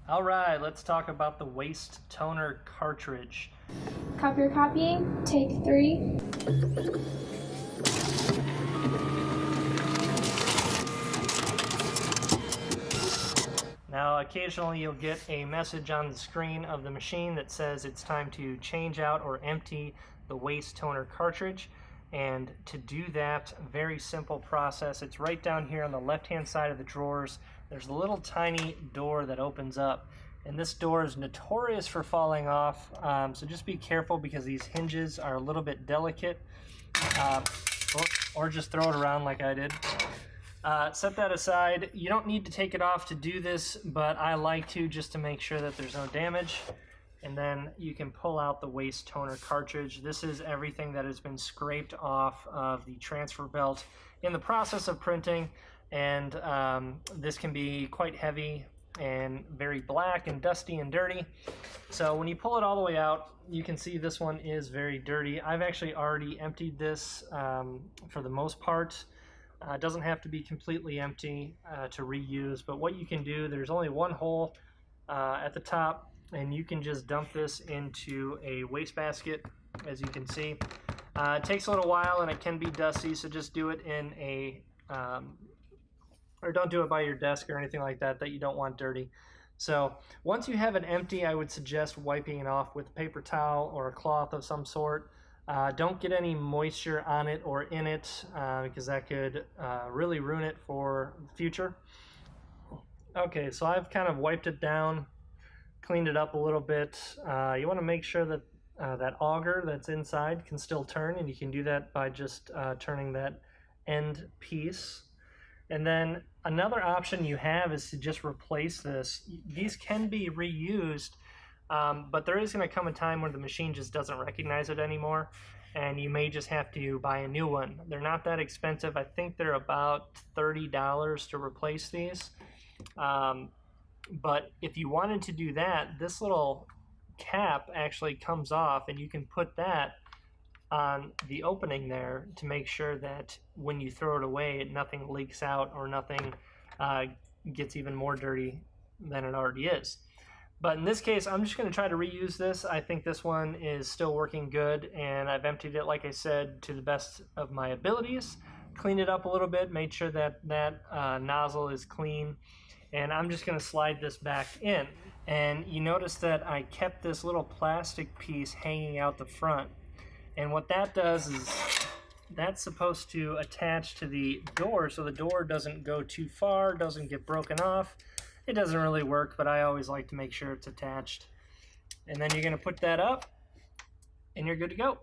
All right, let's talk about the waste toner cartridge. Copier copying, take 3. Now, occasionally you'll get a message on the screen of the machine that says it's time to change out or empty the waste toner cartridge. And to do that, very simple process. It's right down here on the left-hand side of the drawers. There's a little tiny door that opens up. And this door is notorious for falling off, so just be careful because these hinges are a little bit delicate. Or just throw it around like I did. Set that aside. You don't need to take it off to do this, but I like to just to make sure that there's no damage. And then you can pull out the waste toner cartridge. This is everything that has been scraped off of the transfer belt in the process of printing. And this can be quite heavy and very black and dusty and dirty. So when you pull it all the way out, you can see this one is very dirty. I've actually already emptied this for the most part. It doesn't have to be completely empty to reuse, but what you can do, there's only one hole at the top, and you can just dump this into a wastebasket, as you can see. It takes a little while and it can be dusty, so just do it in a or don't do it by your desk or anything like that you don't want dirty. So once you have it empty, I would suggest wiping it off with a paper towel or a cloth of some sort. Don't get any moisture on it or in it because that could really ruin it for the future. Okay, so I've kind of wiped it down, cleaned it up a little bit. You want to make sure that that auger that's inside can still turn, and you can do that by just turning that end piece. And then another option you have is to just replace this. These can be reused, but there is going to come a time where the machine just doesn't recognize it anymore, and you may just have to buy a new one. They're not that expensive. I think they're about $30 to replace these. But if you wanted to do that, this little cap actually comes off, and you can put that on the opening there to make sure that when you throw it away, nothing leaks out or nothing gets even more dirty than it already is. But in this case, I'm just going to try to reuse this. I think this one is still working good, and I've emptied it, like I said, to the best of my abilities. Cleaned it up a little bit, made sure that that nozzle is clean, and I'm just going to slide this back in. And you notice that I kept this little plastic piece hanging out the front. And what that does is that's supposed to attach to the door so the door doesn't go too far, doesn't get broken off. It doesn't really work, but I always like to make sure it's attached. And then you're going to put that up, and you're good to go.